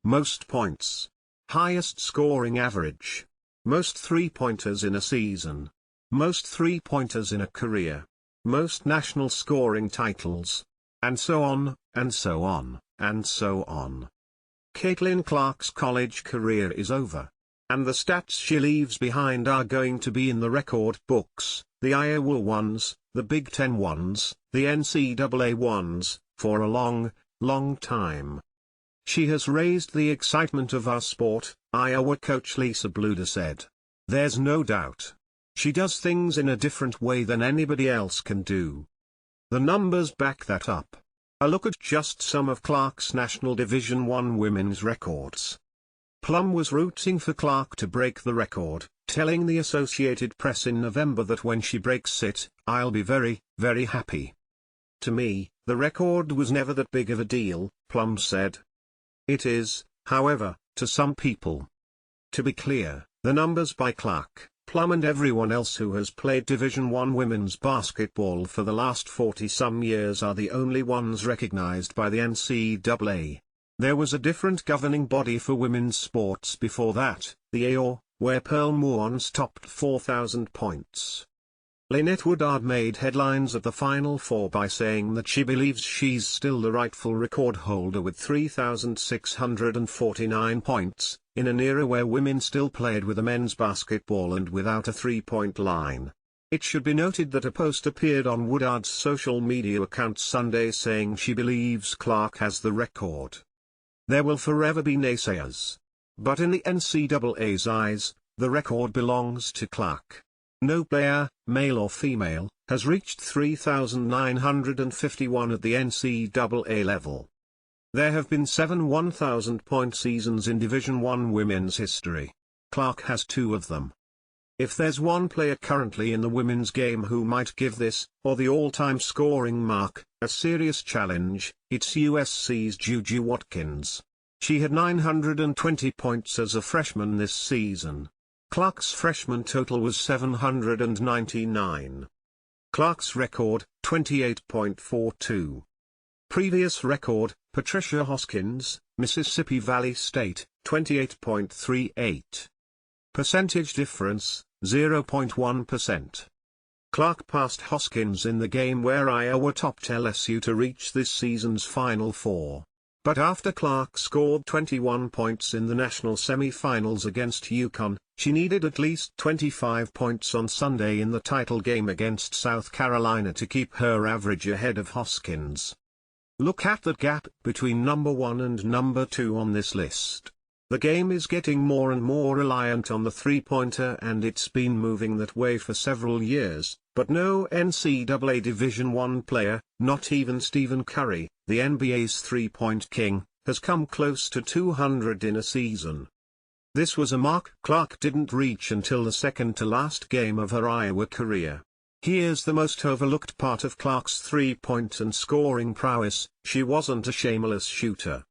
most points, highest scoring average, most three-pointers in a season, most three-pointers in a career, most national scoring titles, and so on, and so on, and so on. Caitlin Clark's college career is over. And the stats she leaves behind are going to be in the record books, the Iowa ones, the Big Ten ones, the NCAA ones, for a long, long time. She has raised the excitement of our sport, Iowa coach Lisa Bluder said. There's no doubt. She does things in a different way than anybody else can do. The numbers back that up. A look at just some of Clark's National Division I women's records. Plum was rooting for Clark to break the record, telling the Associated Press in November that when she breaks it, I'll be very, very happy. To me, the record was never that big of a deal, Plum said. It is, however, to some people. To be clear, the numbers by Clark, Plum and everyone else who has played Division I women's basketball for the last 40-some years are the only ones recognized by the NCAA. There was a different governing body for women's sports before that, the AO, where Pearl Moore once topped 4,000 points. Lynette Woodard made headlines at the Final Four by saying that she believes she's still the rightful record holder with 3,649 points, in an era where women still played with a men's basketball and without a three-point line. It should be noted that a post appeared on Woodard's social media account Sunday saying she believes Clark has the record. There will forever be naysayers. But in the NCAA's eyes, the record belongs to Clark. No player, male or female, has reached 3,951 at the NCAA level. There have been 7 1,000-point seasons in Division I women's history. Clark has 2 of them. If there's one player currently in the women's game who might give this, or the all-time scoring mark, a serious challenge, it's USC's Juju Watkins. She had 920 points as a freshman this season. Clark's freshman total was 799. Clark's record, 28.42. Previous record, Patricia Hoskins, Mississippi Valley State, 28.38. Percentage difference, 0.1%. Clark passed Hoskins in the game where Iowa topped LSU to reach this season's Final Four. But after Clark scored 21 points in the national semi-finals against UConn, she needed at least 25 points on Sunday in the title game against South Carolina to keep her average ahead of Hoskins. Look at that gap between number 1 and number 2 on this list. The game is getting more and more reliant on the three-pointer, and it's been moving that way for several years, but no NCAA Division I player, not even Stephen Curry, the NBA's three-point king, has come close to 200 in a season. This was a mark Clark didn't reach until the second-to-last game of her Iowa career. Here's the most overlooked part of Clark's three-point and scoring prowess: she wasn't a shameless shooter.